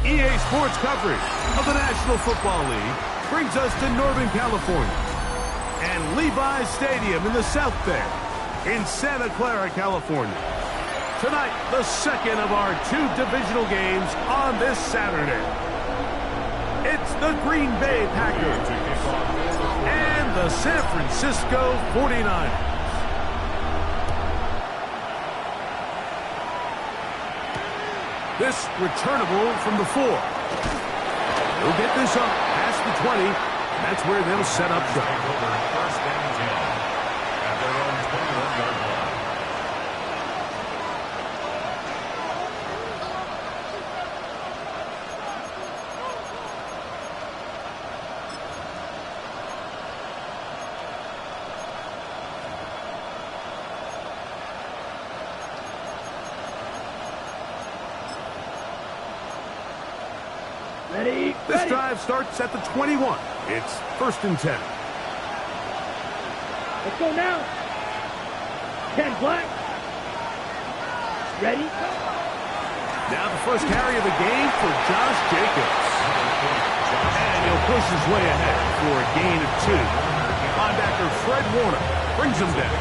EA Sports coverage of the National Football League brings us to Northern California and Levi's Stadium in the South Bay in Santa Clara, California. Tonight, the second of our two divisional games on this Saturday. It's the Green Bay Packers and the San Francisco 49ers. This returnable from the 4. They'll get this up past the 20. That's where they'll set up shop. First and 10 at their own 21-yard line. This drive starts at the 21. It's first and 10. Let's go now. 10 black. Ready? Now the first carry of the game for Josh Jacobs. And he'll push his way ahead for a gain of 2. Linebacker Fred Warner brings him down.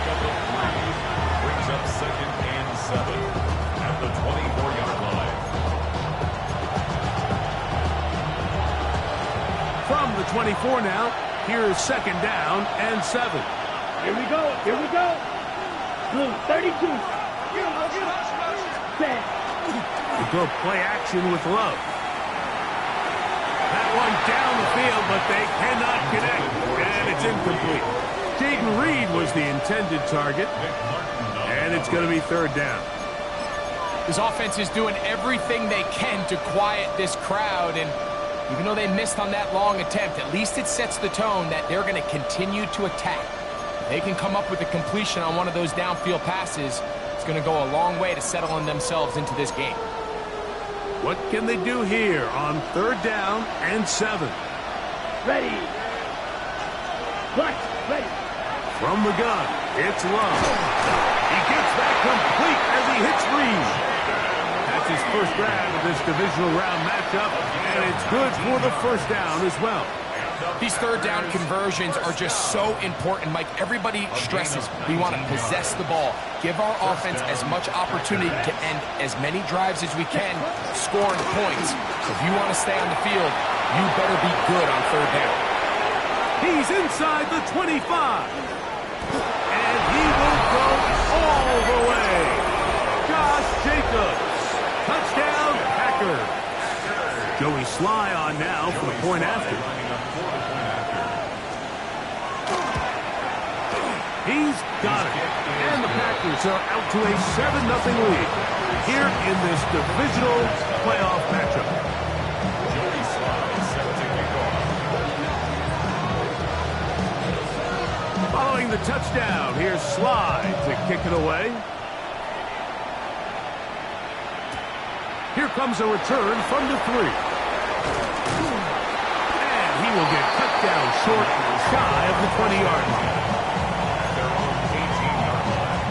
Brings up second and 7 at the 24-yard line. From the 24 now, here's second down and 7. Here we go. Here we go. Blue, 32. Set. They go play action with Love. That one down the field, but they cannot connect, and it's incomplete. Jaden Reed was the intended target, and it's going to be third down. This offense is doing everything they can to quiet this crowd, and even though they missed on that long attempt, at least it sets the tone that they're going to continue to attack. If they can come up with a completion on one of those downfield passes, it's going to go a long way to settling themselves into this game. What can they do here on third down and 7? Ready. Clutch. Ready. From the gun, it's Love. He gets that complete as he hits Reed. That's his first grab of this divisional round matchup, and it's good for the first down as well. These third down conversions are just so important, Mike. Everybody stresses we want to possess the ball, give our offense as much opportunity to end as many drives as we can, scoring points. So if you want to stay on the field, you better be good on third down. He's inside the 25, and he will go all the way. Josh Jacobs, touchdown Packers. Joey Sly on now for the point after. He's got it. And the Packers are out to a 7-0 lead here in this divisional playoff matchup. Joey Sly set to kick off. Following the touchdown, here's Sly to kick it away. Here comes a return from the 3. And he will get cut down short, shy of the 20-yard line. Their own 18-yard line.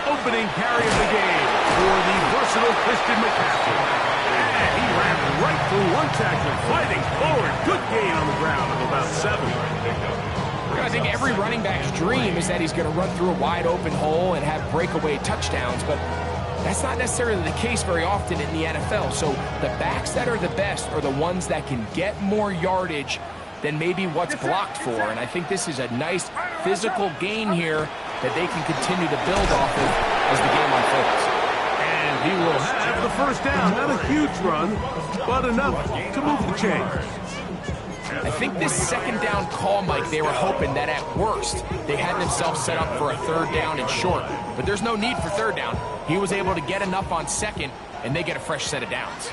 Opening carry of the game for the versatile Christian McCaffrey. And he ran right through one tackler, fighting forward. Good gain on the ground of about 7. I think every running back's dream is that he's going to run through a wide open hole and have breakaway touchdowns, but that's not necessarily the case very often in the NFL. So the backs that are the best are the ones that can get more yardage than maybe what's blocked for. And I think this is a nice physical gain here that they can continue to build off of as the game unfolds. And he will have the first down. Not a huge run, but enough to move the chains. I think this second down call, Mike, they were hoping that at worst they had themselves set up for a third down and short. But there's no need for third down. He was able to get enough on second, and they get a fresh set of downs.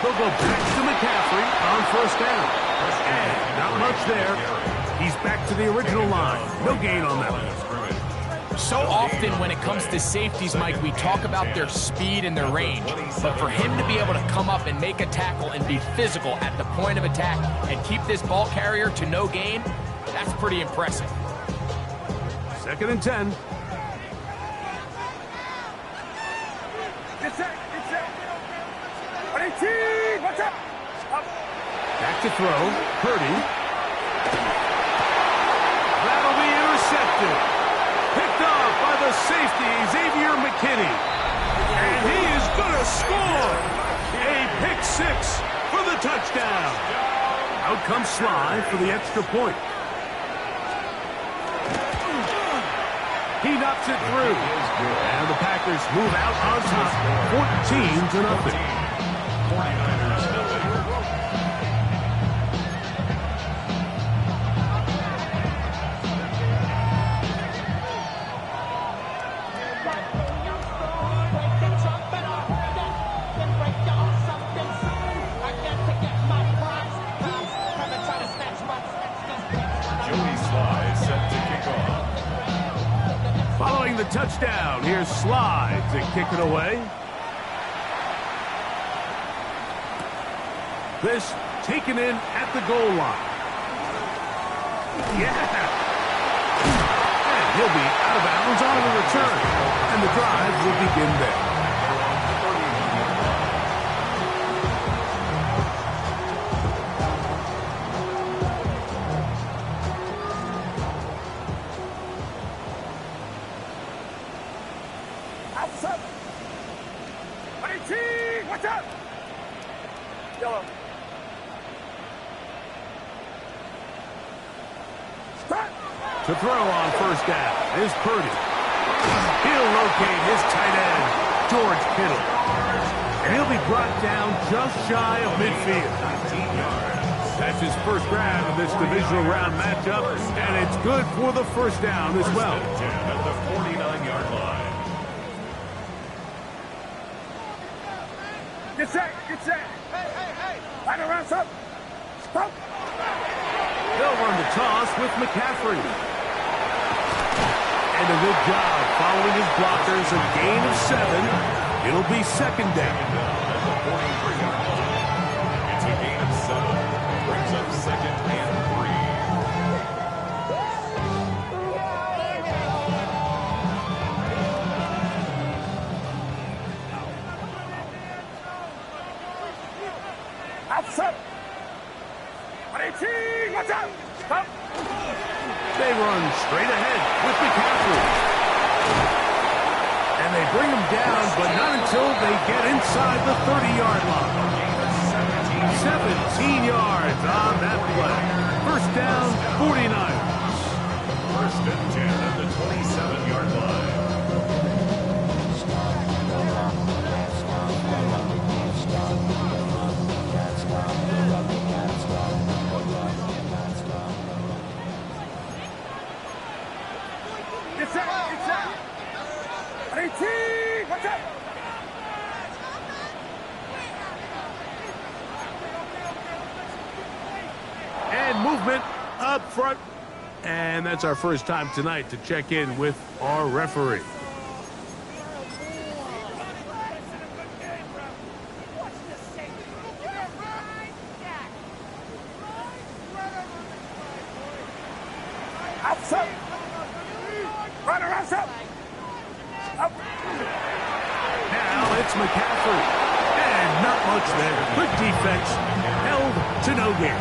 They'll go back to McCaffrey on first down. And not much there. He's back to the original line. No gain on that one. So often when it comes to safeties, Mike, we talk about their speed and their range. But for him to be able to come up and make a tackle and be physical at the point of attack and keep this ball carrier to no gain, that's pretty impressive. 2nd and 10. Back to throw. Purdy. That'll be intercepted. Picked off by the safety, Xavier McKinney. And he is going to score. A pick 6 for the touchdown. Out comes Sly for the extra point. He knocks it through. And the Packers move out on top, 14-0. 49ers nothing. Following the touchdown, here's Sly to kick it away. This taken in at the goal line. Yeah! And he'll be out of bounds on the return. And the drive will begin there. To throw on first down is Purdy. He'll locate his tight end, George Kittle. And he'll be brought down just shy of midfield. That's his first grab of this divisional round matchup, and it's good for the first down as well. At the 49-yard line. Get set, get set. Hey. Line around, stop. Stop. They'll run the toss with McCaffrey. And a good job following his blockers, a gain of 7. It'll be 2nd down. At the 43-yard line. It's a gain of 7. Brings up 2nd and 3. Outside. 18, watch out. Stop. They run straight ahead with McCaffrey. And they bring him down, but not until they get inside the 30-yard line. 17 yards on that play. First down, 49ers. 1st and 10 at the 27-yard line. Get set, get set. 18, watch out. And movement up front. And that's our first time tonight to check in with our referee. Outside. Run around, stop. Up. Now it's McCaffrey. And not much there. Good defense. Held to no gain.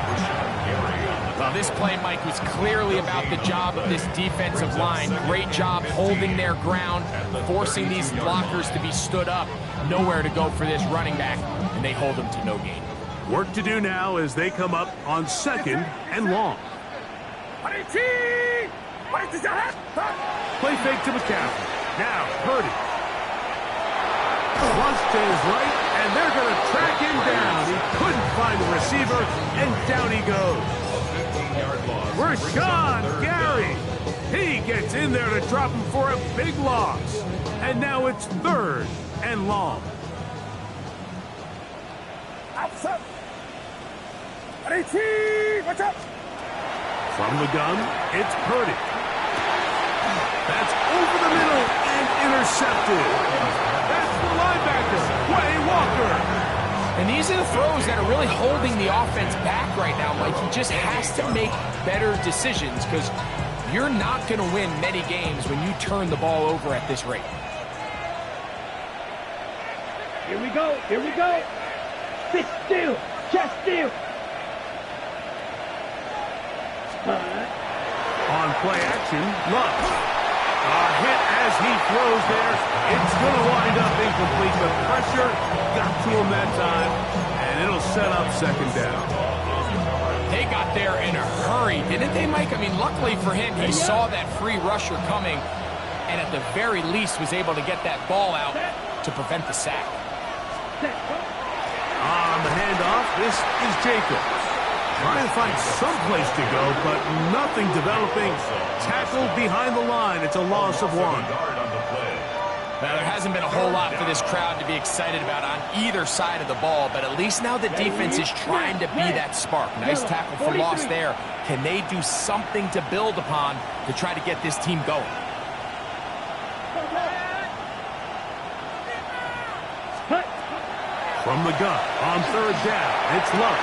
Well, this play, Mike, was clearly about the job of this defensive line. Great job holding their ground, forcing these blockers to be stood up. Nowhere to go for this running back, and they hold him to no gain. Work to do now as they come up on 2nd and long. 18. Play fake to McCaffrey. Now, Purdy. Once to his right, and they're going to track him down. He couldn't find the receiver, and down he goes. Rashawn Gary. He gets in there to drop him for a big loss. And now it's 3rd and long. Outside. 18, watch out. From the gun, it's Purdy. That's over the middle and intercepted. That's the linebacker, Quay Walker. And these are the throws that are really holding the offense back right now, Mike. He just has to make better decisions because you're not going to win many games when you turn the ball over at this rate. Here we go. Here we go. Sit still. Chest still. On play action, Love. A hit as he throws there. It's going to wind up incomplete. The pressure got to him that time, and it'll set up second down. They got there in a hurry, didn't they, Mike? I mean, luckily for him, he saw that free rusher coming, and at the very least was able to get that ball out to prevent the sack. On the handoff, this is Jacobs. Trying to find some place to go, but nothing developing. Tackled behind the line. It's a loss of one. Now, there hasn't been a whole lot for this crowd to be excited about on either side of the ball, but at least now the defense is trying to be that spark. Nice tackle for loss there. Can they do something to build upon to try to get this team going? From the gun, on third down, it's Love.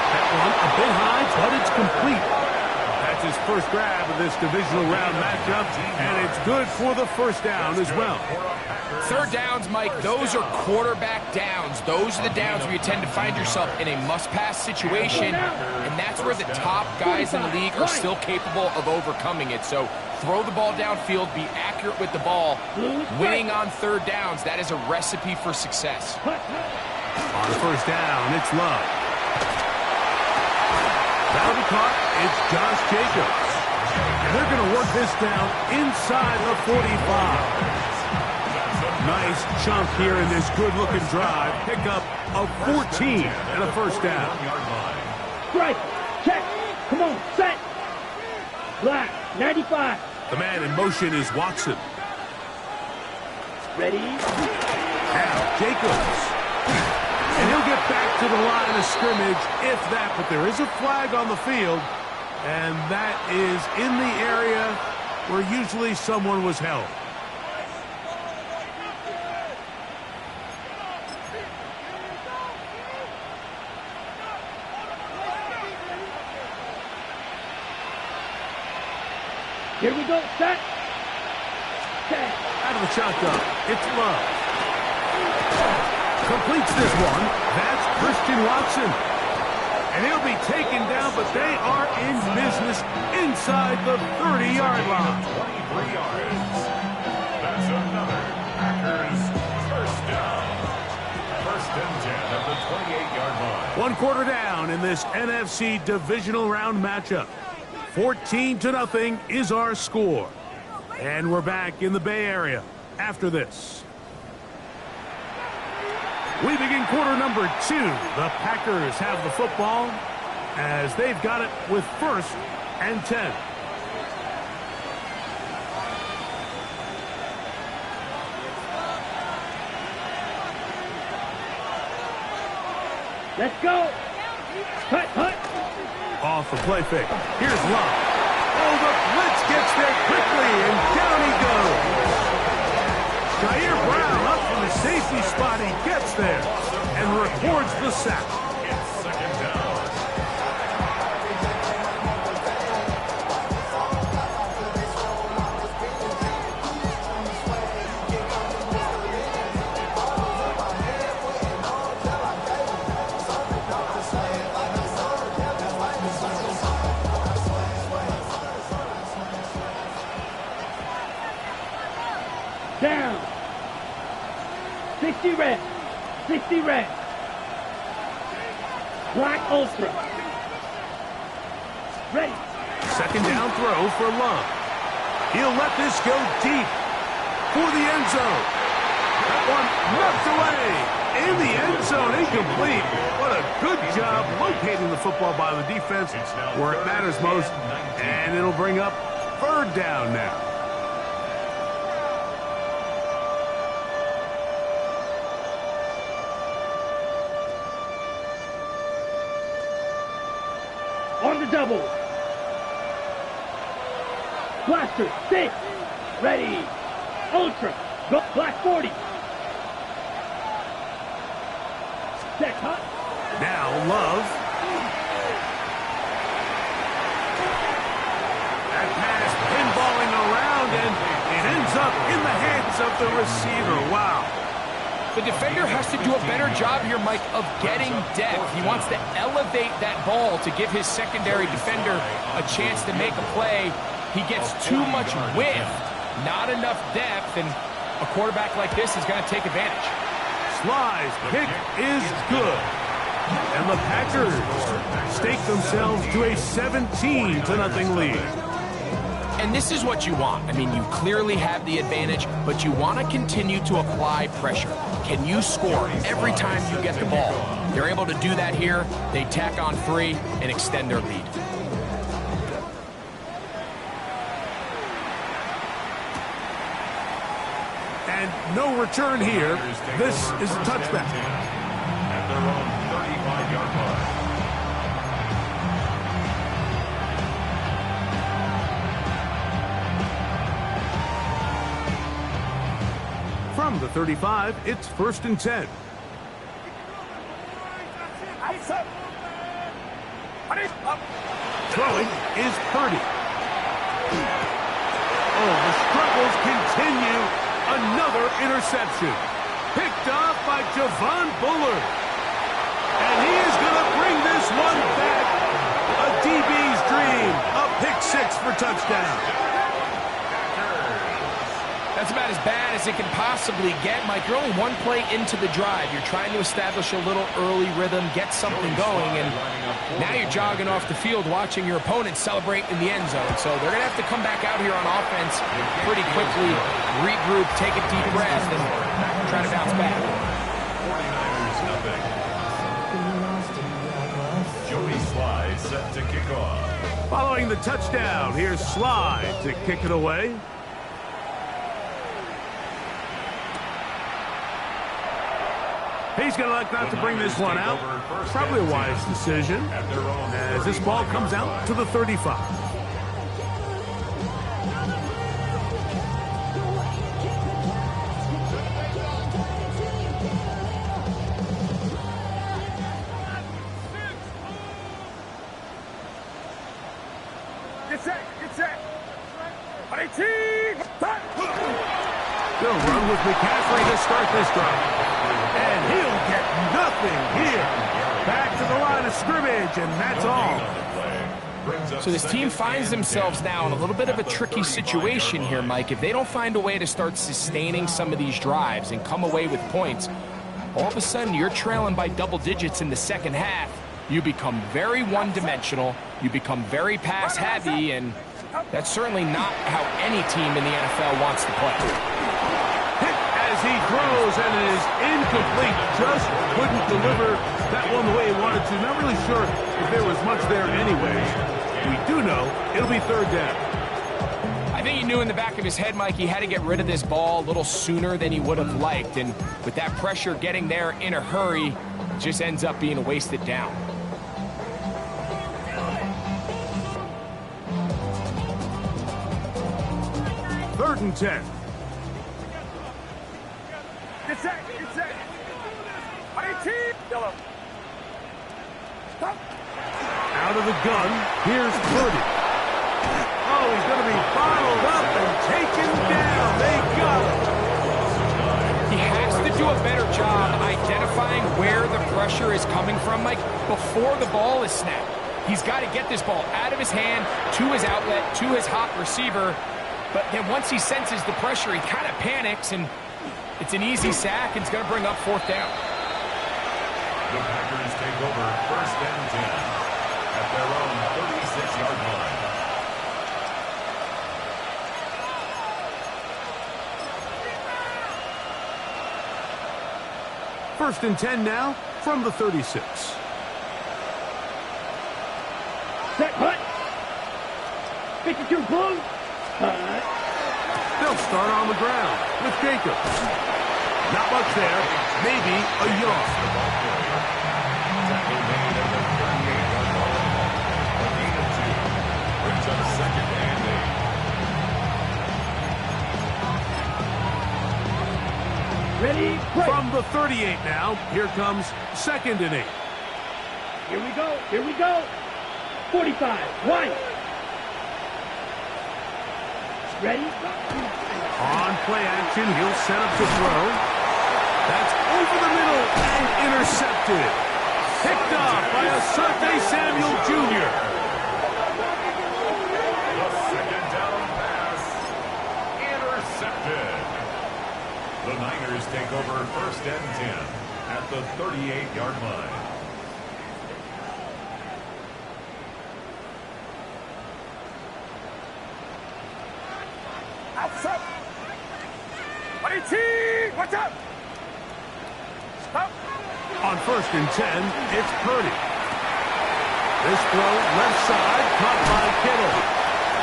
That one a bit high, but it's complete. That's his first grab of this divisional round matchup, and it's good for the first down as well. Third downs, Mike, those are quarterback downs. Those are the downs where you tend to find yourself in a must-pass situation, and that's where the top guys in the league are still capable of overcoming it. So throw the ball downfield, be accurate with the ball. Winning on third downs, that is a recipe for success. On first down, it's Love. That'll be caught. It's Josh Jacobs. And they're going to work this down inside the 45. Nice chunk here in this good-looking drive. Pick up a 14 and a first down. Strike. Check. Come on. Set. Black. 95. The man in motion is Watson. Ready. Now Jacobs. And he'll get back to the line of scrimmage, if that. But there is a flag on the field, and that is in the area where usually someone was held. Here we go. Set. Okay. Out of the shotgun, it's Love. Completes this one. That's Christian Watson. And he'll be taken down, but they are in business inside the 30-yard line. 23 yards. That's another Packers first down. First and 10 at the 28-yard line. 1 quarter down in this NFC divisional round matchup. 14-0 is our score. And we're back in the Bay Area after this. We begin quarter number 2. The Packers have the football as they've got it with first and 10. Let's go. Hut, hut. Off the play fake. Here's Love. Oh, the blitz gets there quickly, and down he goes. Jair Brown up from the safety spot. He gets there and records the sack. It's second down. Down. 60 red. 60 red. Black Ultra. Ready. Second down throw for Love. He'll let this go deep for the end zone. That one knocked away in the end zone, incomplete. What a good job locating the football by the defense where it matters most. And it'll bring up third down now. On the double. Blaster, 6. Ready. Ultra. Go. Black 40. Set hot. Now Love. That pass pinballing around, and it ends up in the hands of the receiver. Wow. The defender has to do a better job here, Mike, of getting depth. He wants to elevate that ball to give his secondary defender a chance to make a play. He gets too much width, not enough depth, and a quarterback like this is going to take advantage. Sly's kick is good. And the Packers stake themselves to a 17-0 lead. And this is what you want. I mean, you clearly have the advantage, but you want to continue to apply pressure. Can you score every time you get the ball? They're able to do that here. They tack on 3 and extend their lead. And no return here. This is a touchback. At their own 35-yard line. From the 35, it's 1st and 10. Throwing is Purdy. Oh, the struggles continue. Another interception. Picked off by Javon Bullard. And he is going to bring this one back. A DB's dream. A pick 6 for touchdown. That's about as bad as it can possibly get, Mike. You're only one play into the drive. You're trying to establish a little early rhythm, get something going, and now you're jogging off the field watching your opponent celebrate in the end zone. So they're going to have to come back out here on offense pretty quickly, regroup, take a deep breath, and try to bounce back. 49ers nothing. Joey Sly set to kick off. Following the touchdown, here's Sly to kick it away. He's going to elect not to bring this one out. Probably a wise decision as this ball comes out to the 35. Get set. They'll run with McCaffrey to start this drive. And he'll get nothing here. Back to the line of scrimmage, and that's all. So this team finds themselves now in a little bit of a tricky situation here, Mike. If they don't find a way to start sustaining some of these drives and come away with points, all of a sudden you're trailing by double digits in the second half. You become very one-dimensional. You become very pass-heavy, and that's certainly not how any team in the NFL wants to play. As he throws, and it is incomplete. Just couldn't deliver that one the way he wanted to. Not really sure if there was much there anyways. We do know it'll be 3rd down. I think he knew in the back of his head, Mike, he had to get rid of this ball a little sooner than he would have liked. And with that pressure getting there in a hurry, it just ends up being a wasted down. Third and 10. Get set. Yellow. Out of the gun, here's Purdy. Oh, he's going to be bottled up and taken down. They got him. He has to do a better job identifying where the pressure is coming from, Mike, before the ball is snapped. He's got to get this ball out of his hand, to his outlet, to his hot receiver. But then once he senses the pressure, he kind of panics, and it's an easy sack, and it's going to bring up 4th down. The Packers take over 1st and 10 at their own 36-yard line. First and 10 now from the 36. Set, hut. 52 blown. They'll start on the ground with Jacobs. Not much there. Maybe a yard. Tackle made at the 38-yard line. A gain of 2. Brings up 2nd and 8. Ready, break. From the 38 now, here comes 2nd and 8. Here we go. Here we go. 45. One. Ready? On play action, he'll set up to throw. That's over the middle and intercepted. Picked off by Asante Samuel Jr. The second down pass. Intercepted. The Niners take over 1st and 10 at the 38-yard line. Outside. Watch out. Stop. On 1st and 10, it's Purdy. This throw left side, caught by Kittle.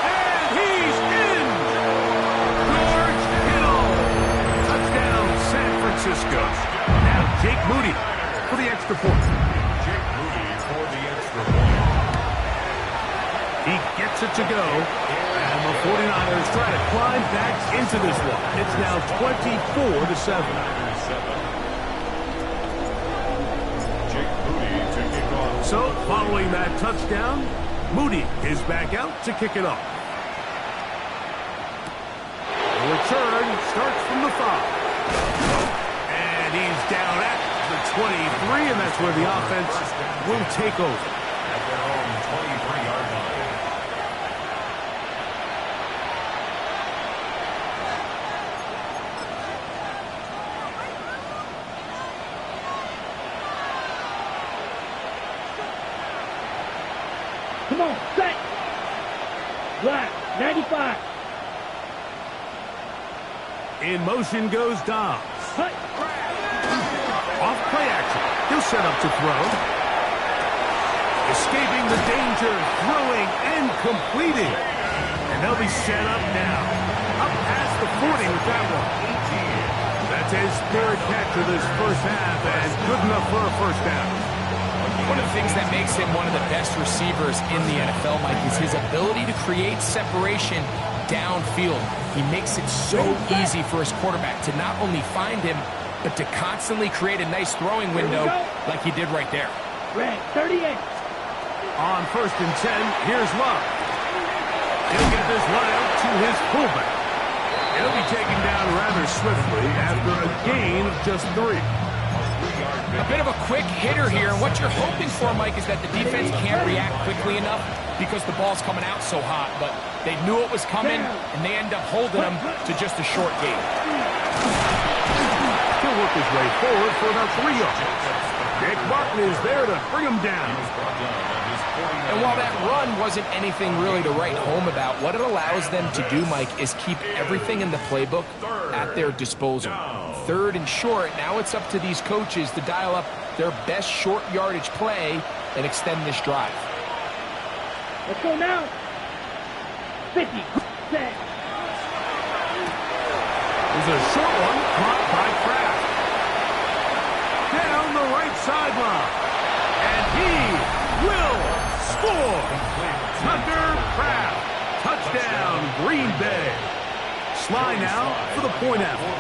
And he's in! George Kittle! Touchdown, San Francisco. Now Jake Moody for the extra point. Jake Moody for the extra point. He gets it to go. And the 49ers try to climb back into this one. It's now 24-7. Jake Moody to kick off. So, following that touchdown, Moody is back out to kick it off. The return starts from the 5. And he's down at the 23, and that's where the offense will take over. At their own 23-yard line. Come on, set. Black, 95. In motion goes Dobbs. Hut. Off play action. He'll set up to throw. Escaping the danger, throwing and completing. And they'll be set up now. Up past the 40 with that one. That's his 3rd catch of this first half, and good enough for a first down. One of the things that makes him one of the best receivers in the NFL, Mike, is his ability to create separation downfield. He makes it so easy for his quarterback to not only find him, but to constantly create a nice throwing window like he did right there. Red, 38. On 1st and 10, here's Love. He'll get this one out to his fullback. He'll be taken down rather swiftly after a gain of just 3. A bit of a quick hitter here, and what you're hoping for, Mike, is that the defense can't react quickly enough because the ball's coming out so hot, but they knew it was coming, and they end up holding them to just a short gain. He'll work his way forward for about 3 yards. Nick Martin is there to bring him down. And while that run wasn't anything really to write home about, what it allows them to do, Mike, is keep everything in the playbook at their disposal. 3rd and short, now it's up to these coaches to dial up their best short yardage play and extend this drive. Let's go now. 50. Set. There's a short one caught by Kraft. Down the right sideline. And he will score. Tucker Kraft. Touchdown, Green Bay. Sly now for the point after.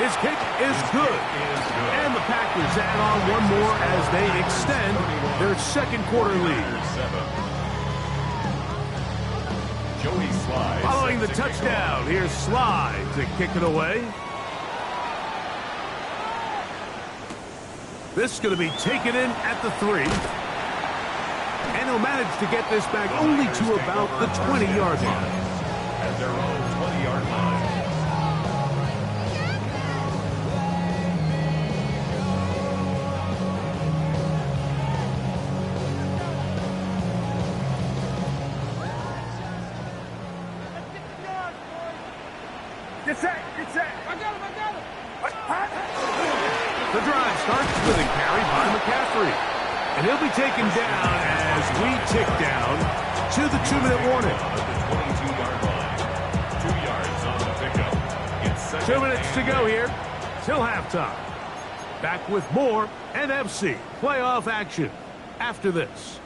His kick is good. And the Packers add on one more as they extend their 2nd quarter lead. Joey Sly. Following the touchdown, here's Sly to kick it away. This is going to be taken in at the 3. And he'll manage to get this back only to about the 20-yard line. At their own 20-yard line. Get set. Get set. I got him. The drive starts with a carry by McCaffrey. And he'll be taken down as we tick down to the 2-minute warning. At the 22-yard line. 2 yards on the pickup. It's 2 minutes to go here till halftime. Back with more NFC playoff action after this.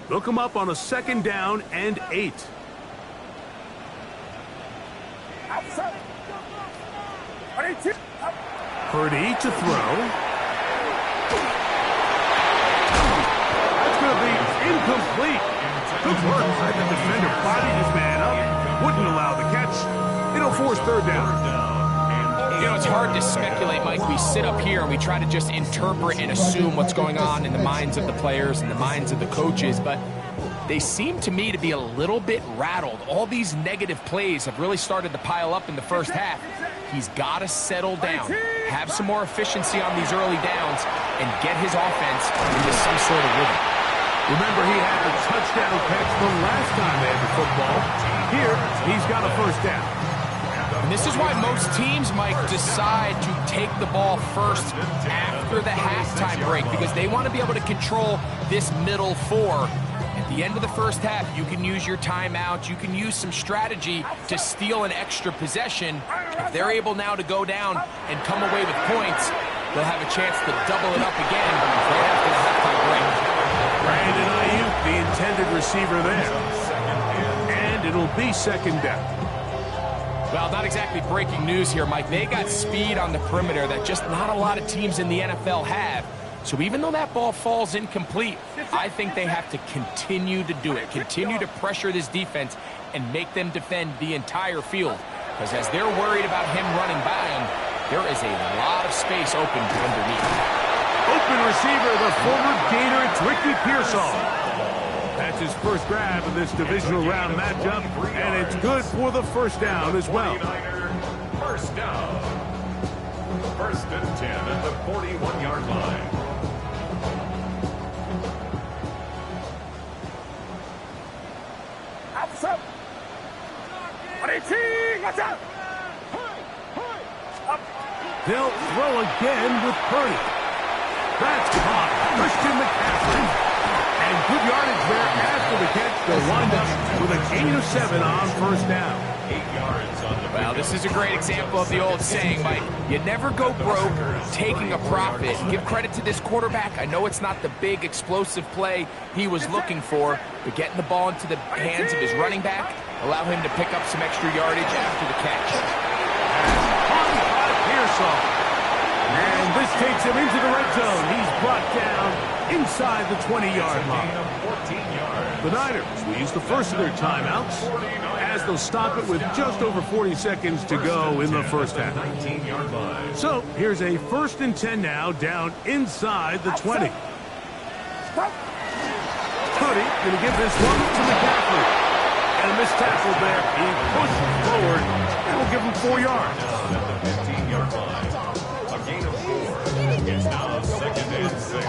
They'll come up on a 2nd down and 8. Purdy to throw. That's going to be incomplete. Good work by the defender. Bodied his man up. Wouldn't allow the catch. It'll force third down. You know, it's hard to speculate, Mike. We sit up here and we try to just interpret and assume what's going on in the minds of the players and the minds of the coaches, but they seem to me to be a little bit rattled. All these negative plays have really started to pile up in the first half. He's got to settle down, have some more efficiency on these early downs, and get his offense into some sort of rhythm. Remember, he had the touchdown catch the last time they had the football. Here, he's got a first down. And this is why most teams, Mike, decide to take the ball first after the halftime break, because they want to be able to control this middle four. At the end of the first half, you can use your timeout, you can use some strategy to steal an extra possession. If they're able now to go down and come away with points, they'll have a chance to double it up again right after the halftime break. Brandon Ayuk, the intended receiver there. And it'll be second down. Well, not exactly breaking news here, Mike. They got speed on the perimeter that just not a lot of teams in the NFL have. So even though that ball falls incomplete, I think they have to continue to do it, continue to pressure this defense and make them defend the entire field. Because as they're worried about him running by them, there is a lot of space open underneath. Open receiver, the former Gator, it's Ricky Pearsall. That's his first grab in this divisional round matchup, and it's good for the first down as well. First down. First and 10 at the 41-yard line. They'll throw again with Purdy. That's caught. Christian McCaffrey. And good yardage there after the catch. They'll wind up with a gain of 7 on first down. 8 yards on the Well, this is a great example of the old saying, Mike. You never go broke taking a profit. Give credit to this quarterback. I know it's not the big explosive play he was looking for, but getting the ball into the hands of his running back, allow him to pick up some extra yardage after the catch. Caught by Pearsall. And this takes him into the red zone. He's brought down inside the 20-yard line. The Niners will use the first of their timeouts as they'll stop it with just over 40 seconds to go in the first half. So here's a 1st and 10 now, down inside the 20. Purdy going to give this one to McCaffrey. And a missed tackle there. He pushed forward. That will give him 4 yards. At the 15-yard line. A gain of 4. It's now 2nd and 6.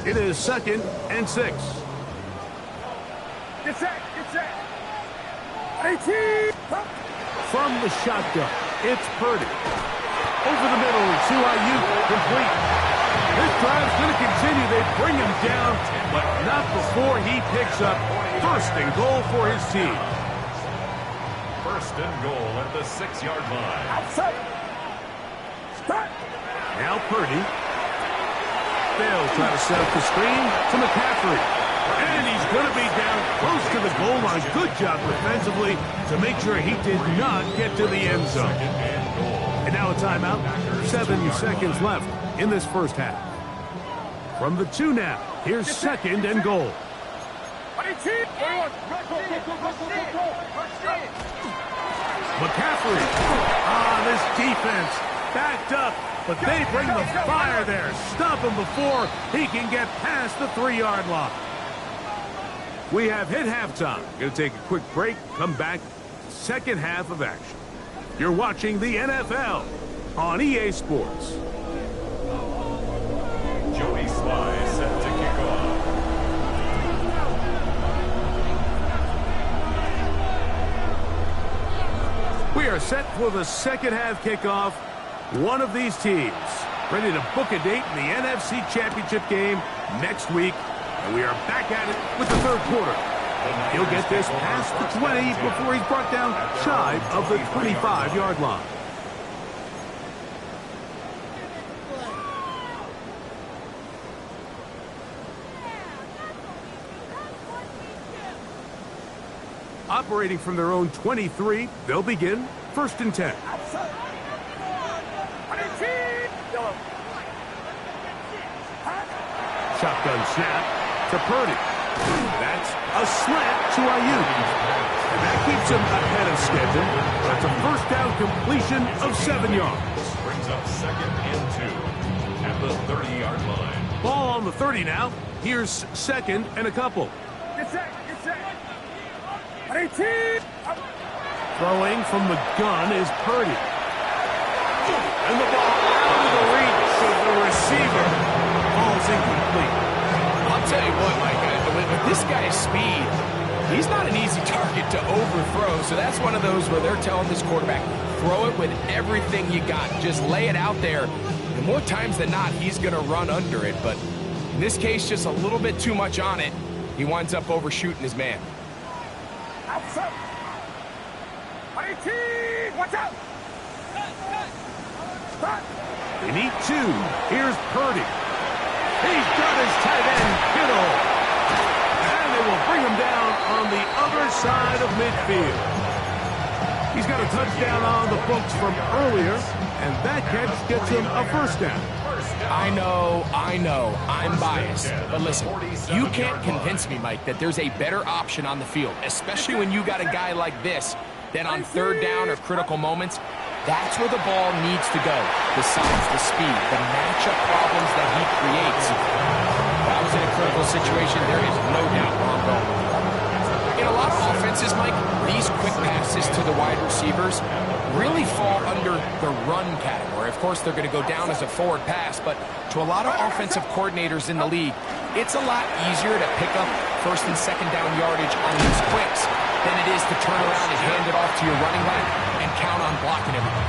It is 2nd and 6. Get set, get set. 18. From the shotgun, it's Purdy. Over the middle to Ayuk, complete. This drive's going to continue. They bring him down, but not before he picks up 1st and goal for his team. 1st and goal at the 6-yard line. Outside. Start. Now Purdy. They'll try to set up the screen to McCaffrey. And he's going to be down close to the goal line. Good job defensively to make sure he did not get to the end zone. And now a timeout. 7 seconds left in this first half. From the 2 now, here's 2nd and goal. McCaffrey. This defense backed up, but they bring the fire there. Stop him before he can get past the 3-yard line. We have hit halftime. Going to take a quick break, come back, second half of action. You're watching the NFL on EA Sports. Joey Sly set to kick off. We are set for the second half kickoff. One of these teams ready to book a date in the NFC Championship game next week. And we are back at it with the third quarter. He'll get this past the 20 before he's brought down shy of the 25-yard line. Operating from their own 23, they'll begin 1st and 10. Shotgun snap to Purdy. That's a slant to Ayuk. And that keeps him ahead of schedule. That's a 1st down completion of 7 yards. Brings up 2nd and 2 at the 30-yard line. Ball on the 30 now. Here's 2nd and a couple. Get set. Throwing from the gun is Purdy. And the ball out of the reach of the receiver. Ball's incomplete. I'll tell you what, Mike, with this guy's speed, he's not an easy target to overthrow. So that's one of those where they're telling this quarterback, throw it with everything you got. Just lay it out there. And more times than not, he's going to run under it. But in this case, just a little bit too much on it. He winds up overshooting his man. Watch out! They need 2. Here's Purdy. He's got his tight end, Kittle. And they will bring him down on the other side of midfield. He's got a touchdown on the books from earlier, and that catch gets him a 1st down. I know, I'm biased. But listen, you can't convince me, Mike, that there's a better option on the field, especially when you got a guy like this, that on 3rd down or critical moments, that's where the ball needs to go. Besides the speed, the matchup problems that he creates. If I was in a critical situation, there is no doubt where I'm going. In a lot of offenses, Mike, these quick passes to the wide receivers really fall under the run category. Of course, they're going to go down as a forward pass, but to a lot of offensive coordinators in the league, it's a lot easier to pick up 1st and 2nd down yardage on these quicks than it is to turn around and hand it off to your running back and count on blocking everything.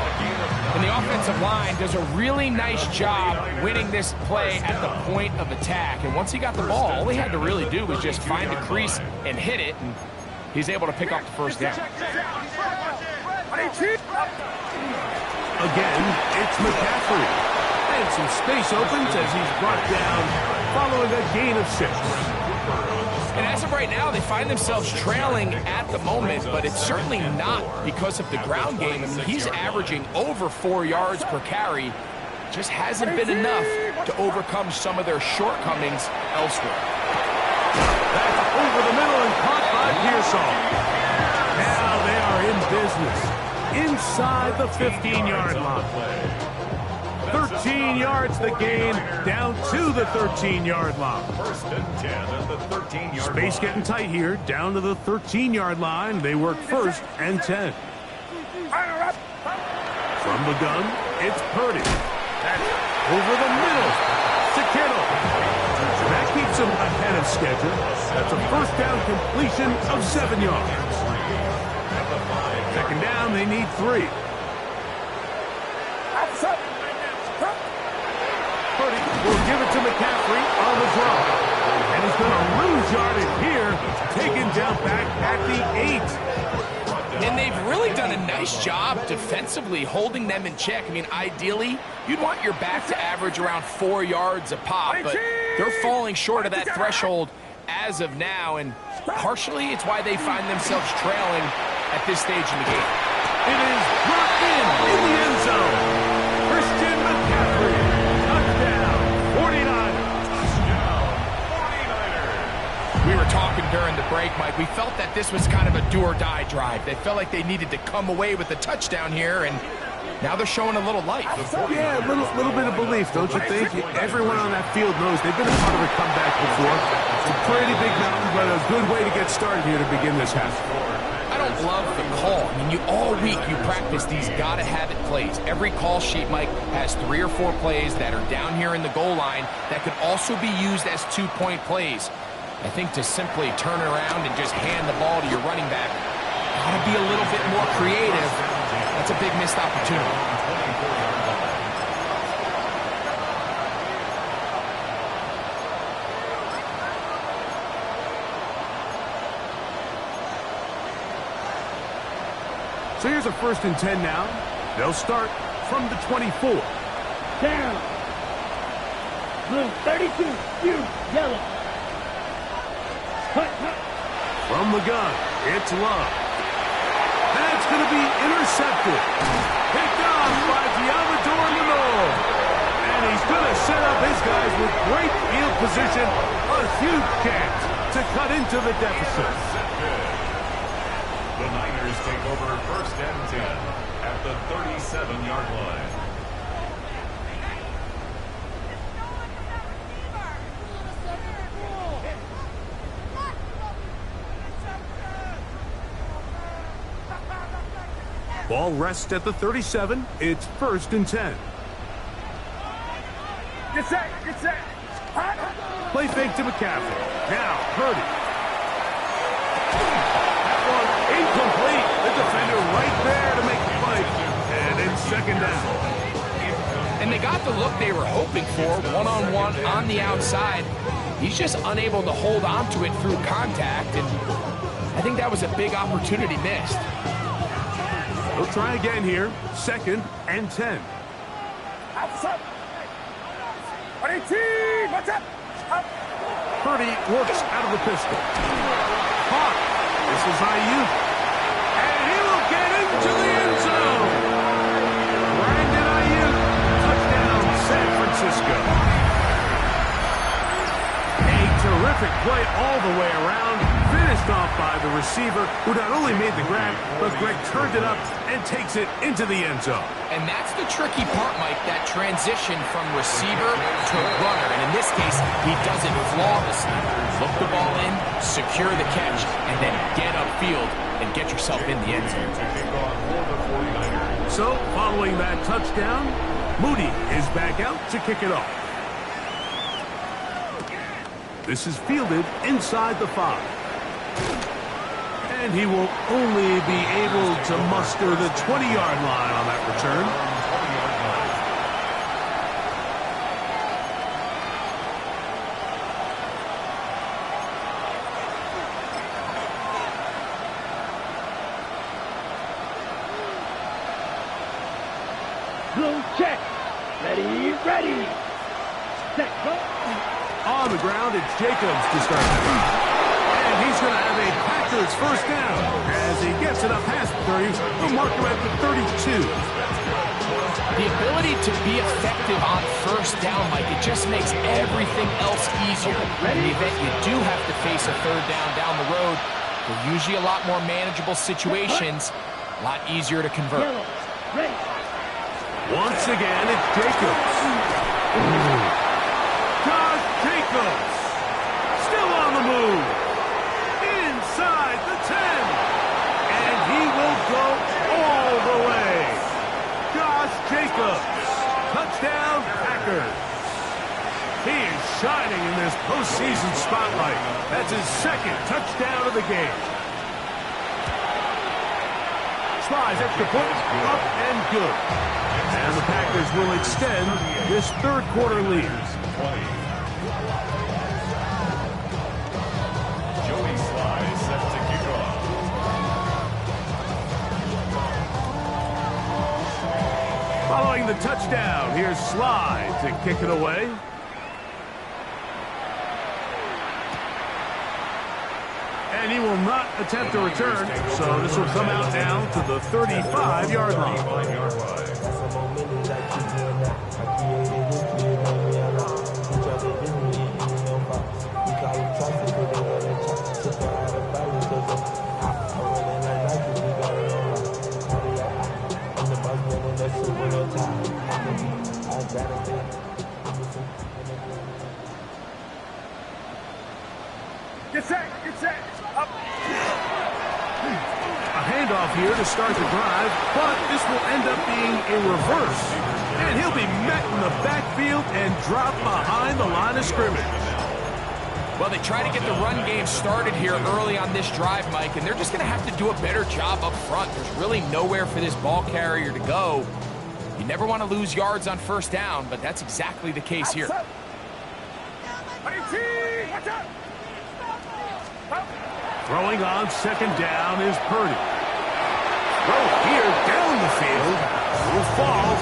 And the offensive line does a really nice job winning this play at the point of attack. And once he got the ball, all he had to really do was just find a crease and hit it, and he's able to pick up the 1st down. Again, it's McCaffrey. And some space opens as he's brought down following a gain of 6. And as of right now, they find themselves trailing at the moment, but it's certainly not because of the ground game. I mean, he's averaging over 4 yards per carry. Just hasn't been enough to overcome some of their shortcomings elsewhere. That's over the middle and caught by Pearsall. Now they are in business inside the 15-yard line. 13 yards the gain, down to the 13-yard line. 1st and 10 at the 13-yard line. Space getting tight here, down to the 13-yard line. They work 1st and 10. From the gun, it's Purdy. That's over the middle to Kittle. That keeps him ahead of schedule. That's a 1st down completion of 7 yards. 2nd down, they need 3. Purdy will give it to McCaffrey on the draw. And he's going to lose yardage here, taken down back at the 8. And they've really done a nice job defensively holding them in check. I mean, ideally, you'd want your back to average around 4 yards a pop, but they're falling short of that threshold as of now, and partially it's why they find themselves trailing at this stage in the game. It is brought in the end zone. Christian McCaffrey, touchdown, 49ers. We were talking during the break, Mike. We felt that this was kind of a do-or-die drive. They felt like they needed to come away with a touchdown here, and now they're showing a little life. Yeah, a little bit of belief, don't you think? Everyone on that field knows they've been a part of a comeback before. It's a pretty big mountain, but a good way to get started here to begin this half. I don't love the call. I mean, all week you practice these gotta-have-it plays. Every call sheet, Mike, has 3 or 4 plays that are down here in the goal line that could also be used as 2-point plays. I think to simply turn around and just hand the ball to your running back, gotta be a little bit more creative. That's a big missed opportunity. So here's a 1st and 10 now. They'll start from the 24. Down. Blue 32. You yellow. Hut. From the gun, it's Love. going to be intercepted. Picked off by Diamador Lenore. And he's going to set up his guys with great field position. A huge chance to cut into the deficit. The Niners take over 1st and 10 at the 37-yard line. Ball rests at the 37. It's 1st and 10. Get set, get set. Play fake to McCaffrey. Now, Purdy. That one incomplete. The defender right there to make the play. And it's 2nd down. And they got the look they were hoping for, one-on-one on the outside. He's just unable to hold on to it through contact, and I think that was a big opportunity missed. We'll try again here. 2nd and 10. Purdy works out of the pistol. Caught. This is Ayuk. And he will get into the end zone. Brandon Ayuk. Touchdown, San Francisco. A terrific play all the way around. Finished off by the receiver, who not only made the grab, but Greg turned it up and takes it into the end zone. And that's the tricky part, Mike, that transition from receiver to runner. And in this case, he does it flawlessly. Look the ball in, secure the catch, and then get upfield and get yourself in the end zone. So, following that touchdown, Moody is back out to kick it off. This is fielded inside the 5. And he will only be able to muster the 20-yard line on that return. Blue check. Ready, ready. Set, go. On the ground, it's Jacobs to start the and he's going to have a Packers 1st down. As he gets it up past the 30, they'll mark him at the 32. The ability to be effective on 1st down, Mike, it just makes everything else easier. In the event you do have to face a 3rd down the road, they're usually a lot more manageable situations, a lot easier to convert. Once again, it's Jacobs. Josh Jacobs. Still on the move. Inside the 10. And he will go all the way. Josh Jacobs. Touchdown, Packers. He is shining in this postseason spotlight. That's his 2nd touchdown of the game. Slides extra point, up and good. And the Packers will extend this 3rd quarter lead. Joey Sly set to kick off. Following the touchdown, here's Sly to kick it away. And he will not attempt a return, so this will come out now to the 35-yard line. Get set, get set. Up. A handoff here to start the drive, but this will end up being a reverse. And he'll be met in the backfield and dropped behind the line of scrimmage. Well, they try to get the run game started here early on this drive, Mike, and they're just going to have to do a better job up front. There's really nowhere for this ball carrier to go. You never want to lose yards on 1st down, but that's exactly the case here. Throwing on 2nd down is Purdy. Throw here down the field. Will fall.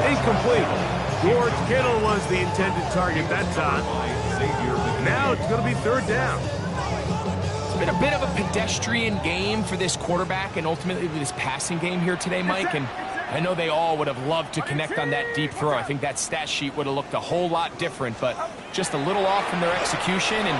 Incomplete. George Kittle was the intended target that time. Now it's going to be 3rd down. been a bit of a pedestrian game for this quarterback and ultimately this passing game here today, Mike. And I know they all would have loved to connect on that deep throw. I think that stat sheet would have looked a whole lot different, but just a little off in their execution and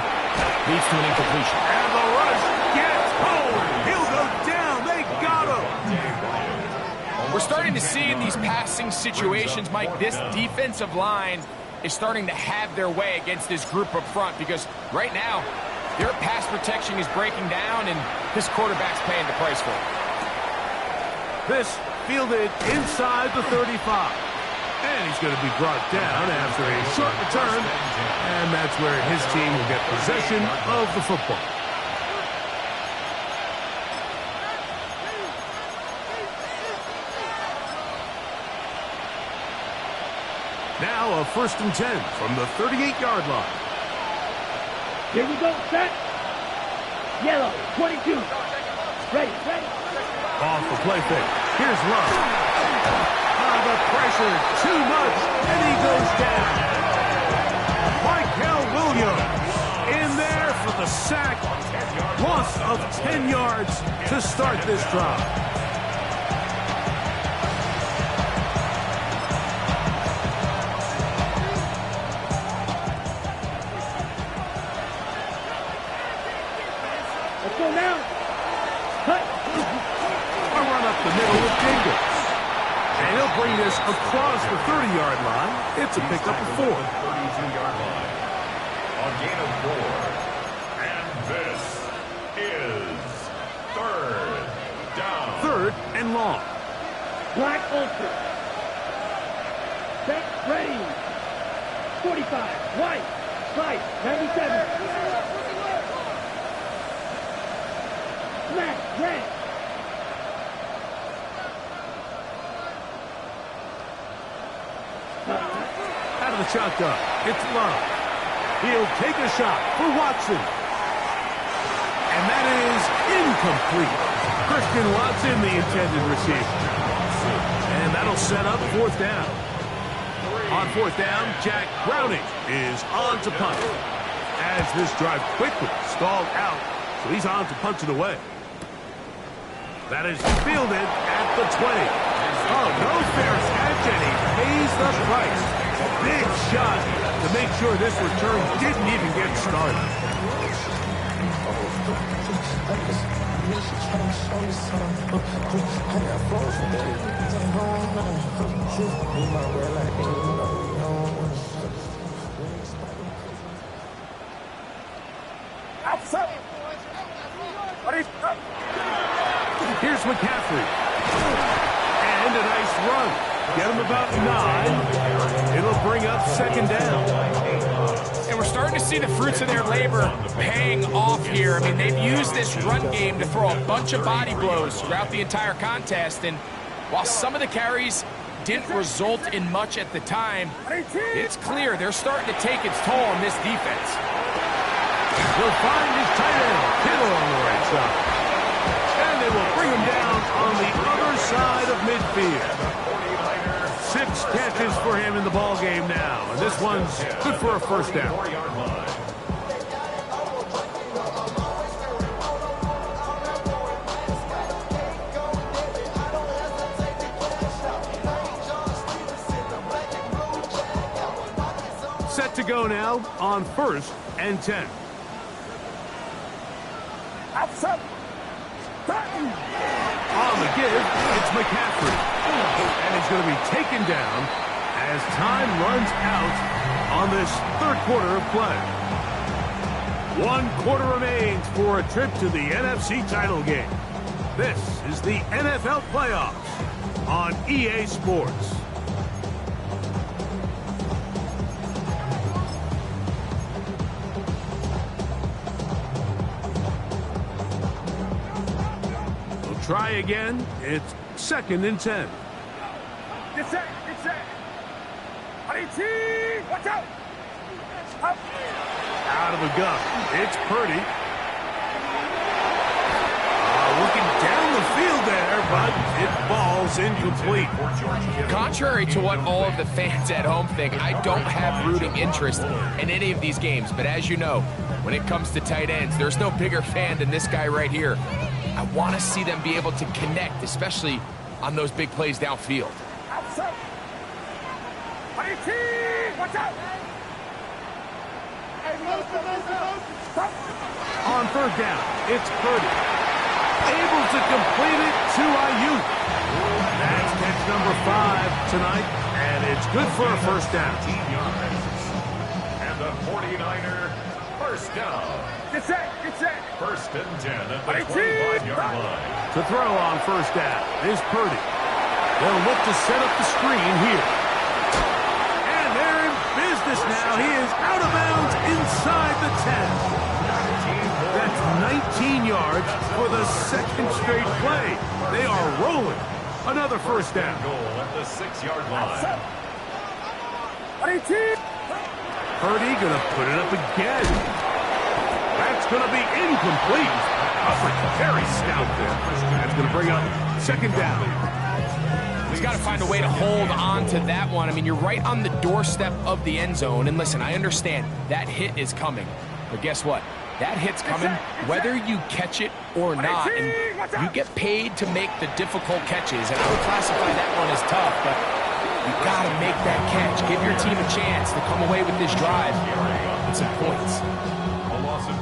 leads to an incompletion. And the rush gets home. He'll go down. They got him. We're starting to see in these passing situations, Mike, this defensive line is starting to have their way against this group up front because right now, their pass protection is breaking down, and this quarterback's paying the price for it. This fielded inside the 35. And he's going to be brought down after a short return. And that's where his team will get possession of the football. Now a 1st and 10 from the 38-yard line. Here we go, set. Yellow, 22. Ready. Off the play fake. Here's Love. The pressure, too much, and he goes down. Michael Williams in there for the sack. Loss of 10 yards to start this drive. Let's go now. Cut. A run up the middle with Jingles. And he'll bring this across the 30-yard line. It's a pickup of 4. 32-yard line. A gain of 4. And this is 3rd down. 3rd and long. Black Ultra. Set, ready. 45. White. Slide. 97. Black. Red. Out of the shotgun. It's Love. He'll take a shot for Watson. And that is incomplete. Christian Watson, the intended receiver. And that'll set up 4th down. On 4th down, Jack Browning is on to punt. As this drive quickly stalled out, so he's on to punt it away. That is fielded at the 20. Oh, no fair catch, and he pays the price. Big shot to make sure this return didn't even get started. Here's McCaffrey. And a nice run. Get him about 9. It'll bring up 2nd down. And we're starting to see the fruits of their labor paying off here. I mean, they've used this run game to throw a bunch of body blows throughout the entire contest. And while some of the carries didn't result in much at the time, it's clear they're starting to take its toll on this defense. He'll find his tight end, Kittle on the right side. And they will bring him down on the other side of midfield. 6 catches for him in the ball game now. And this one's good for a 1st down. Set to go now on 1st and 10. On the give, it's McCaffrey. And he's going to be taken down as time runs out on this 3rd quarter of play. 1 quarter remains for a trip to the NFC title game. This is the NFL playoffs on EA Sports. Try again. It's 2nd and 10. Get set. Watch out. Out of the gun. It's Purdy. Looking down the field there, but it falls incomplete. Contrary to what all of the fans at home think, I don't have rooting interest in any of these games. But as you know, when it comes to tight ends, there's no bigger fan than this guy right here. I want to see them be able to connect, especially on those big plays downfield. Watch out! On third down, it's Purdy. Able to complete it to Ayuk. That's catch number 5 tonight, and it's good for a first down. And the 49er first down. Get set! First and 10 at the 25-yard line. To throw on first down is Purdy. They'll look to set up the screen here. And they're in business now. He is out of bounds inside the 10. That's 19 yards for the second straight play. They are rolling. Another first down. Goal at the 6-yard line. Purdy gonna put it up again. That's gonna be incomplete. Very stout there. That's gonna bring up second down. He's got to find a way to hold on to that one. I mean, you're right on the doorstep of the end zone. And listen, I understand that hit is coming. But guess what? That hit's coming whether you catch it or not. And you get paid to make the difficult catches. And I would classify that one as tough, but you got to make that catch. Give your team a chance to come away with this drive and some points.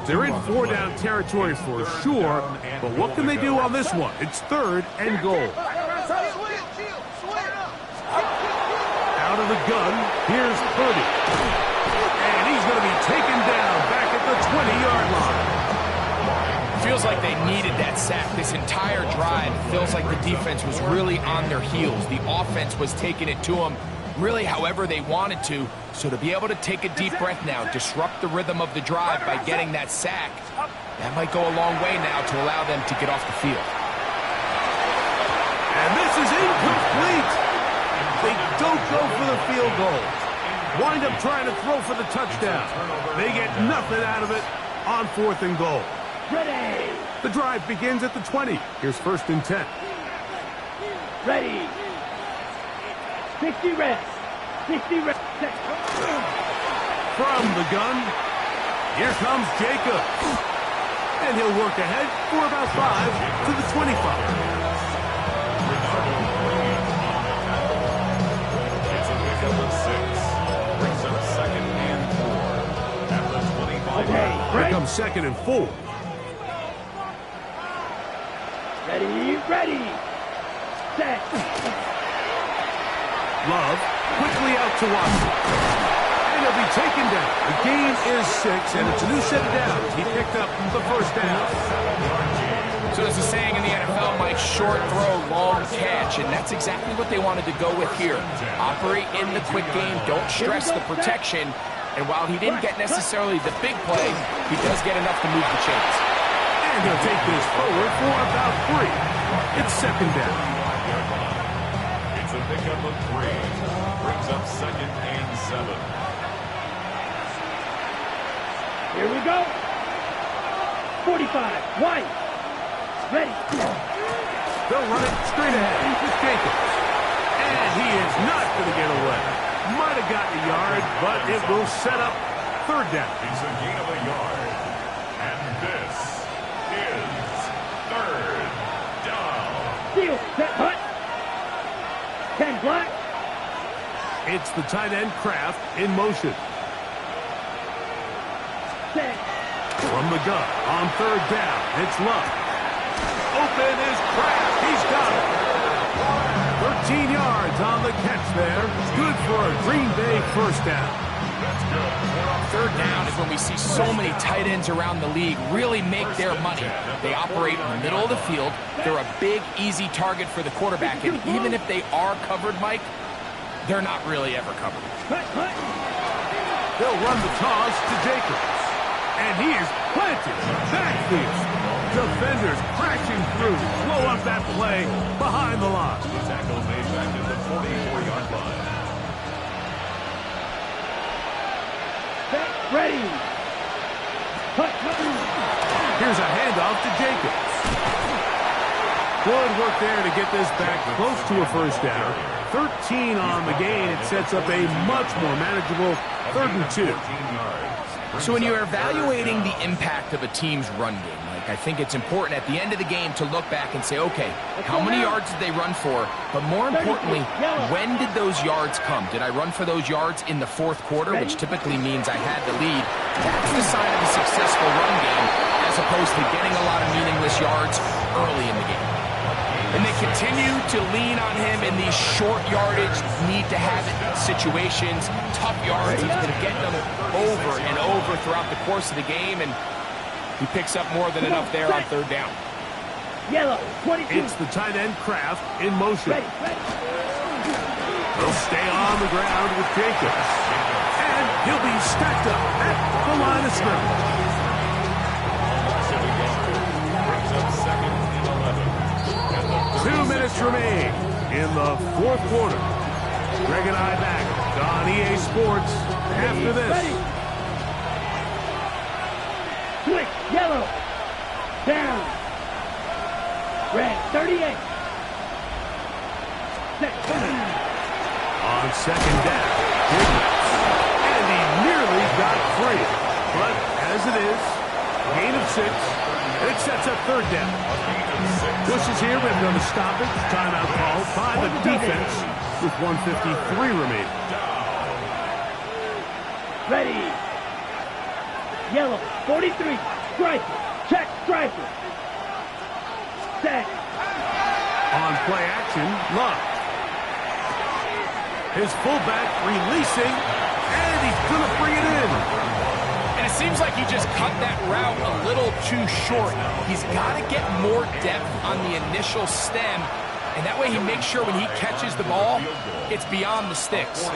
They're in 4-down territory for sure, but what can they do on this one? It's third and goal. Out of the gun, here's Purdy. And he's going to be taken down back at the 20-yard line. Feels like they needed that sack. This entire drive feels like the defense was really on their heels. The offense was taking it to them really however they wanted to. So to be able to take a deep breath now, disrupt the rhythm of the drive by getting that sack, that might go a long way now to allow them to get off the field. And this is incomplete. They don't go for the field goal. Wind up trying to throw for the touchdown. They get nothing out of it on 4th and goal. Ready! The drive begins at the 20. Here's first and 10. Ready! 60 reps! 60 reps! From the gun, here comes Jacobs. And he'll work ahead for about 5 to the 25. It's a pickup of 6. Brings up second and 4 at the 25. Okay, Here comes second and 4. ready, set. Love quickly out to Watson. And he'll be taken down. The game is 6, and it's a new set of downs. He picked up the first down. So there's a saying in the NFL, Mike, short throw, long catch, and that's exactly what they wanted to go with here. Operate in the quick game, don't stress the protection, and while he didn't get necessarily the big play, he does get enough to move the chains. And he'll take this forward for about 3. It's second down. It's a pickup of 3. Brings up second and 7. Here we go. 45, wide. Ready. They'll run it straight ahead. It's Jacobs. And he is not going to get away. Might have gotten a yard, but it will set up third down. It's a gain of a yard. And this is third down. Steal, set, hut. 10 black. It's the tight end Kraft in motion. Set. From the gun on third down, it's Love. Open is Kraft. He's got it. 13 yards on the catch there. Good for a Green Bay first down. Third down is when we see so many tight ends around the league really make their money. They operate in the middle of the field. They're a big, easy target for the quarterback. And even if they are covered, Mike, they're not really ever covered. Hut, hut. They'll run the toss to Jacobs. And he is planted backfield. Defenders crashing through. Blow up that play behind the line. The tackle made back at the 44-yard line. Set, ready. Hut, hut. Here's a handoff to Jacobs. Good work there to get this back close to a first down. 13 on the gain. It sets up a much more manageable 3rd and 2. So when you're evaluating the impact of a team's run game, I think it's important at the end of the game to look back and say, okay, how many yards did they run for? But more importantly, when did those yards come? Did I run for those yards in the 4th quarter, which typically means I had the lead? That's the sign of a successful run game, as opposed to getting a lot of meaningless yards early in the game. And they continue to lean on him in these short yardage, need-to-have-it situations, tough yards. He's been getting them over and over throughout the course of the game, and he picks up more than enough there on 3rd down. Yellow, 22. It's the tight end Kraft in motion. Ready. He'll stay on the ground with Jacobs. And he'll be stacked up at the line of scrimmage. 2 minutes remain in the 4th quarter. Greg and I back on EA Sports after this. Ready. Switch, yellow. Down. Red, 38. On 2nd down. And he nearly got free. But as it is, gain of 6. And it sets up 3rd down. Bush is here. We've done the stoppage. Timeout call by the defense with 1:53 remaining. Ready. Yellow, 43. Striker. Check striker. Set. On play action, Love. His fullback releasing, and he's going to bring it in. And it seems like he just cut that route a little too short. He's got to get more depth on the initial stem, and that way he makes sure when he catches the ball, it's beyond the sticks.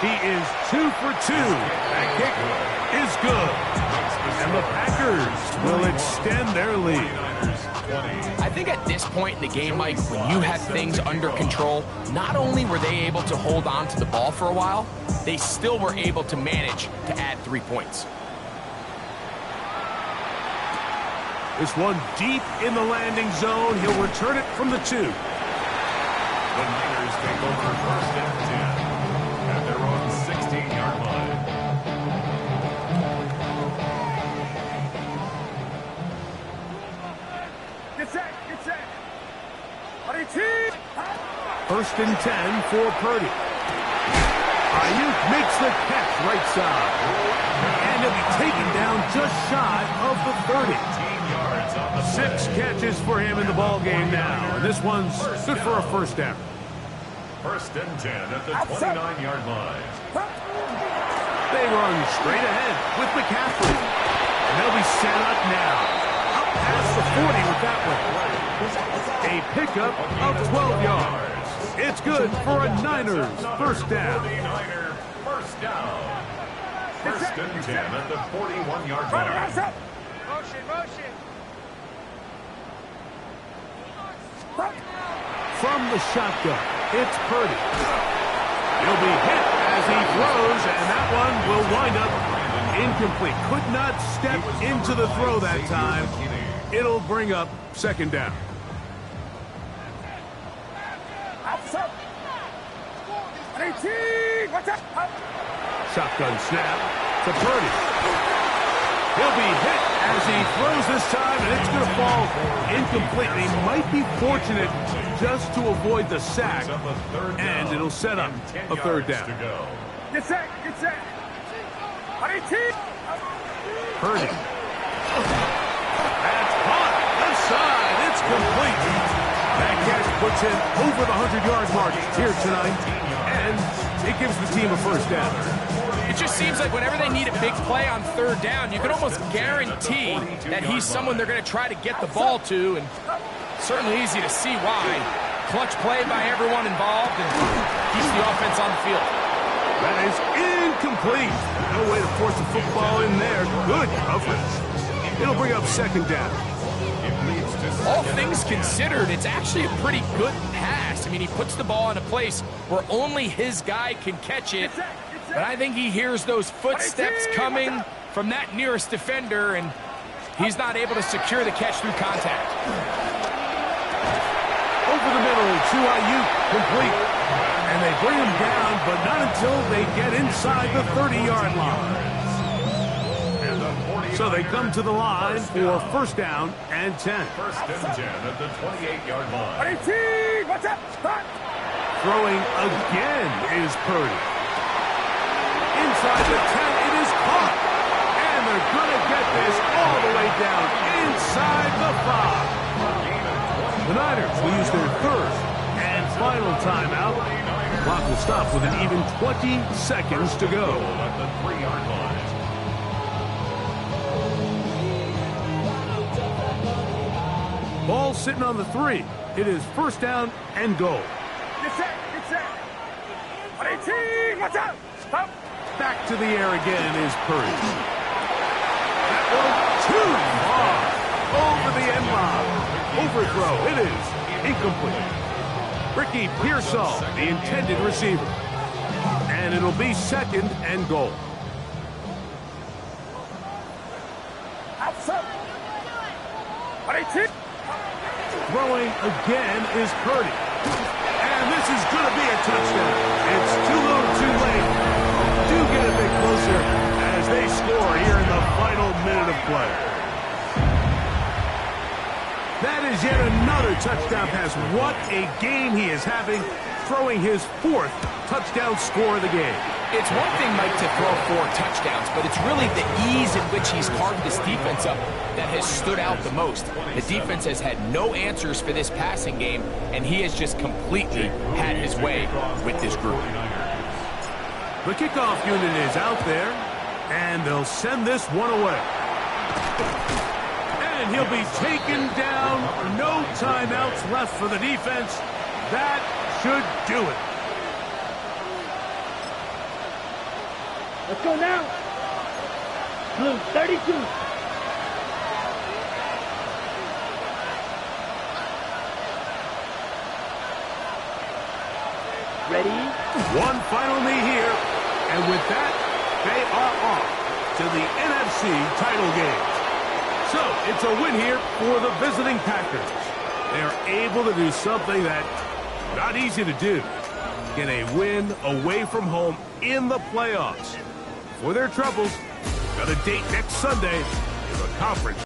He is 2 for 2. That kick is good. And the Packers will extend their lead. I think at this point in the game, Mike, when you have things under control, not only were they able to hold on to the ball for a while, they still were able to manage to add 3 points. This one deep in the landing zone. He'll return it from the 2. The Niners take over 1st and 10 at their own 16-yard line. Get set. 1st and 10 for Purdy. Ayuk makes the catch right side. And he'll be taken down just shy of the 30. 6 catches for him in the ball game now. And this one's good for a 1st down. 1st and 10 at the 29-yard line. They run straight ahead with McCaffrey. And they'll be set up now. Up past the 40 with that one. A pickup of 12 yards. It's good for a Niners 1st down. 49er 1st down. 1st and 10 at the 41-yard line. Motion. From the shotgun, it's Purdy. He'll be hit as he throws, and that one will wind up incomplete. Could not step into the throw that time. It'll bring up 2nd down. Shotgun snap to Purdy. He'll be hit as he throws this time, and it's going to fall incomplete. He might be fortunate just to avoid the sack, and it'll set up a 3rd down. Get set. Purdy. That's caught. Left side. It's complete. That catch puts him over the 100-yard mark here tonight, and it gives the team a 1st down. It just seems like whenever they need a big play on 3rd down, you can almost guarantee that he's someone they're going to try to get the ball to, and certainly easy to see why. Clutch play by everyone involved, and keeps the offense on the field. That is incomplete. No way to force the football in there. Good coverage. It'll bring up 2nd down. All things considered, it's actually a pretty good pass. I mean, he puts the ball in a place where only his guy can catch it. But I think he hears those footsteps coming from that nearest defender, and he's not able to secure the catch through contact. the middle to Ayuk, complete. And they bring him down, but not until they get inside the 30-yard line. So they come to the line for first down and 10. First and 10 at the 28-yard line. What's up? Start. Throwing again is Purdy. Inside the 10, it is caught. And they're going to get this all the way down inside the 5. The Niners will use their third and final timeout. Clock will stop with an even 20 seconds to go. At the 3-yard line. Ball sitting on the 3. It is first down and goal. Get set. What's up? Stop. Back to the air again is Purdy. That one too far. Over the end line. Overthrow. It is incomplete. Ricky Pearsall, the intended receiver. And it'll be second and goal. Outside. Throwing again is Purdy. And this is going to be a touchdown. It's too little too late. Do get a bit closer as they score here in the final minute of play. That is yet another touchdown pass. What a game he is having, throwing his 4th touchdown score of the game. It's one thing, Mike, to throw 4 touchdowns, but it's really the ease in which he's carved this defense up that has stood out the most. The defense has had no answers for this passing game, and he has just completely had his way with this group. The kickoff unit is out there, and they'll send this one away. And he'll be taken down. No timeouts left for the defense. That should do it. Let's go now. Blue 32. Ready? One final knee here, and with that, they are off to the NFC title game. So, it's a win here for the visiting Packers. They're able to do something that's not easy to do. Get a win away from home in the playoffs. For their troubles, got a date next Sunday in the conference.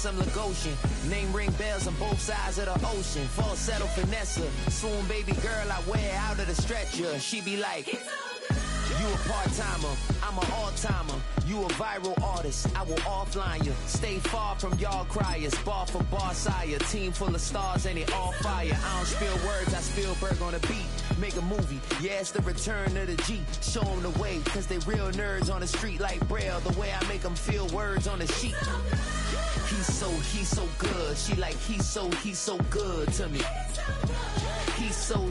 handsome Lagosian. Name ring bells on both sides of the ocean. Falsetto finesse, swoon baby girl I wear out of the stretcher. She be like, you a part-timer, I'm an all-timer. You a viral artist, I will offline you. Stay far from y'all criers, bar for bar sire. Team full of stars and it all fire. I don't spill words, I Spielberg on the beat. Make a movie, yeah, it's the return of the G. Show them the way, cause they real nerds on the street like Braille. The way I make them feel words on the sheet. He's so good. She like, he's so good to me. He's so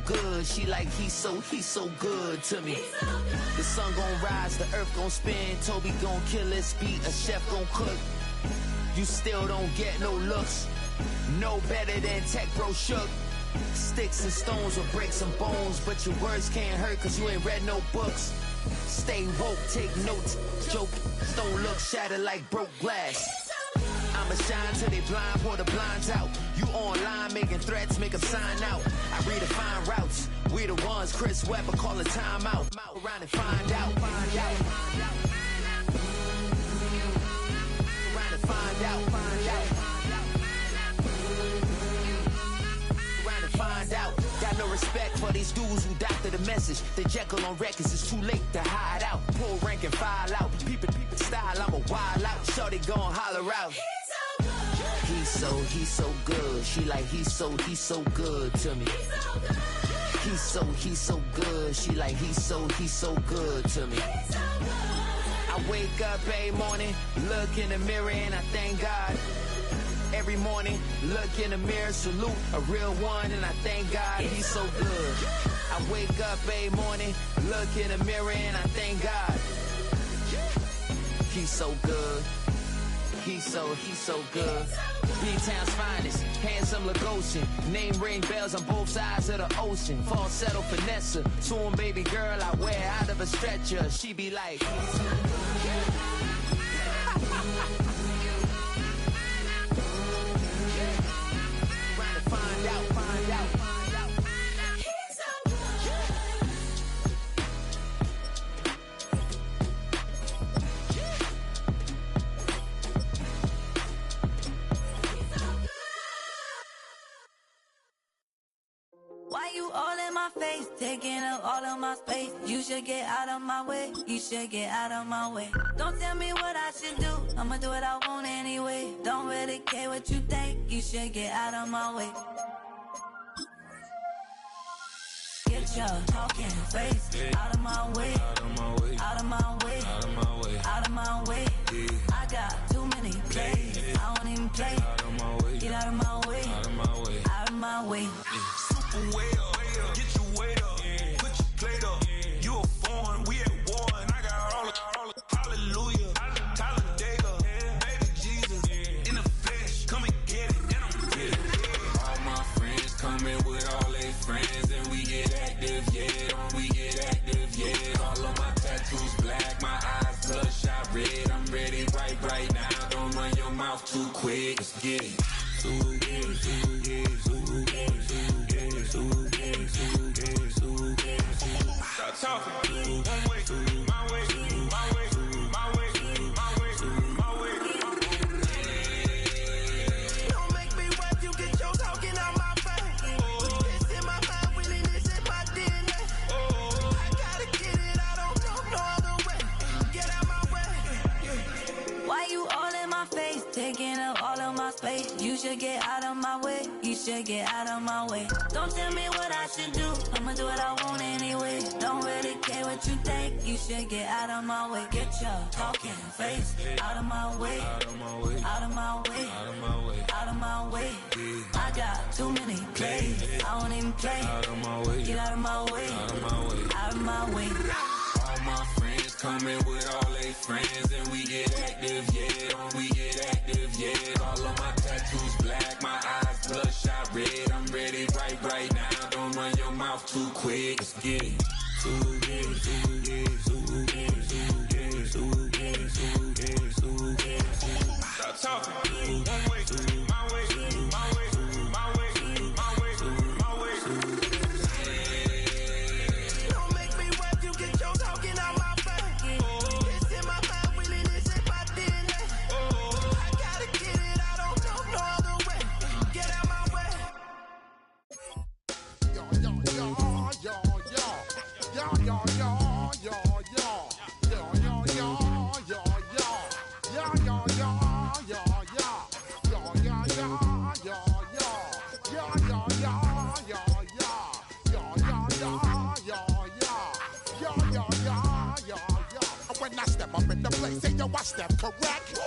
good. She like, he's so good to me. The sun gon' rise, the earth gon' spin. Toby gon' kill this beat, a chef gon' cook. You still don't get no looks. No better than Tech Bro Shook. Sticks and stones will break some bones, but your words can't hurt cause you ain't read no books. Stay woke, take notes. Joke, don't look shattered like broke glass. I'ma shine till they blind, pour the blinds out. You online making threats, make them sign out. I redefine routes. We the ones Chris Webber call a timeout. Around and find out. Around and find out. Around and find out. Got no respect for these dudes who doctor the message. The Jekyll on records, it's too late to hide out. Pull rank and file out. Peep it style, I'm a wild out. Shorty gon' holler out. He's so good. She like, he's so good to me. He's so good. She like, he's so good to me. I wake up every morning, look in the mirror and I thank God. Every morning, look in the mirror, salute a real one and I thank God he's so good. I wake up every morning, look in the mirror and I thank God. He's so good. He's so good. B-Town's finest, handsome Lagosian. Name ring bells on both sides of the ocean. Falsetto finesse, swoon baby girl I wear out of a stretcher. She be like, trying to find out. Why you all in my face, taking up all of my space? You should get out of my way, you should get out of my way. Don't tell me what I should do, I'ma do what I want anyway. Don't really care what you think, you should get out of my way. Get your talking face out of my way, out of my way, out of my way, out of my way, out of my way. I got too many plays, I don't even play. Out of my way, get out of my way, out of my way, out of my way. Way up, get your weight up, put your plate up. You a foreign, we at war, and I got all the hallelujah, Talladega, baby Jesus, in the flesh, come and get it, and I'm get it. All my friends coming with all their friends, and we get active, yeah, we get active, yeah. All of my tattoos black, my eyes bloodshot red. I'm ready right now. Don't run your mouth too quick. Let's get it. Stop talking. One way, my way, my way, my way, my way, my way. Don't make me watch you get your talking out my face. This in my mind, really this in my DNA. I gotta get it, I don't know no other way. Get out my way. Why you all in my face, taking up all of my space? You should get out of my way, you should get out of my way. Don't tell me what I should do, I'ma do what I want anyway. Don't really care what you think, you should get out of my way. Get your talking face out of my way, out of my way, out of my way, out of my way, out of my way. I got too many plays, I don't even play. Out of my way, get out of my way, out of my way, out of my way. All my friends coming with all their friends, and we get active, yeah, we get active, yeah. All of my tattoos black, my eyes bloodshot red. I'm ready right now. Don't run your mouth too quick. Let's get it. Stop talking. One way, my way, my way, my way, my way, my way. Don't make me watch you get your talking out my face. This in my mind, really this in my DNA. I gotta get it, place. Say, yo, watch that correct.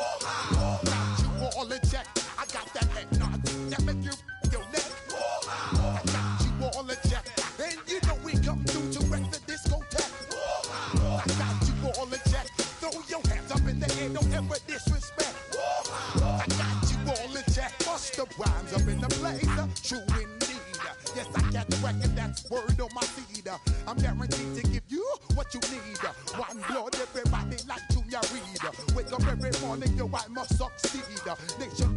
Got you all in check. I got that head nod that make you your neck. I got you all in check. And you know we come through to wreck the discotheque. I got you all in check. Throw your hands up in the air, don't ever disrespect. I got you all in check. Bust the rhymes up in the place. True indeed. Yes, I got wreck and that's word on my feed. I'm guaranteed to give you what you need. One blood, everybody like Junior Reed. Wake up every morning, yo, I must succeed. Nation